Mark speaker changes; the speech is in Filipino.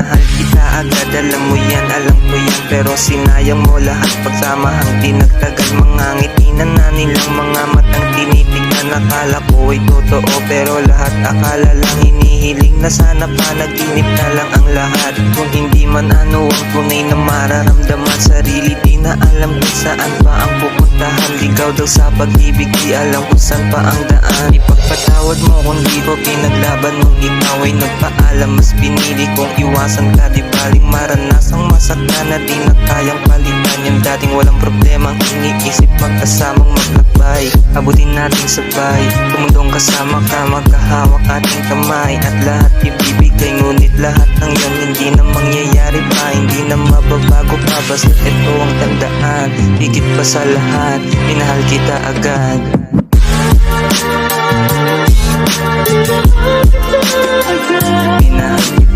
Speaker 1: Minahal kita agad, alam mo yan, alam ko yan. Pero sinayang mo lahat pagsamahang dinagdagan. Mga ngiti na nilang mga matang tinitignan. Akala ko ay totoo pero lahat akala lang. Hinihiling na sana panaginip na lang ang lahat. Kung hindi man ano ang tunay na mararamdaman. Sarili di na alam kung saan pa ang pupuntahan. Ligaw daw sa pag-ibig, di alam kung saan pa ang daan. Ipagpatawad mo kung di ko pinaglaban nung ikaw ay nagpaalam. Mas pinili kong iwasan ka, di baling maranasang masaktan na di na kayang palitan. Yung dating walang problemang iniisip, magkasamang maglakbay. Abutin natin sabay, tumundong kasama ka, magkahawak ating kamay. At lahat ibibigay, ngunit lahat ng yan hindi na mangyayari pa. Hindi na mababago pa, basta ito ang tandaan. Higit pa sa lahat, minahal kita agad. Minahal kita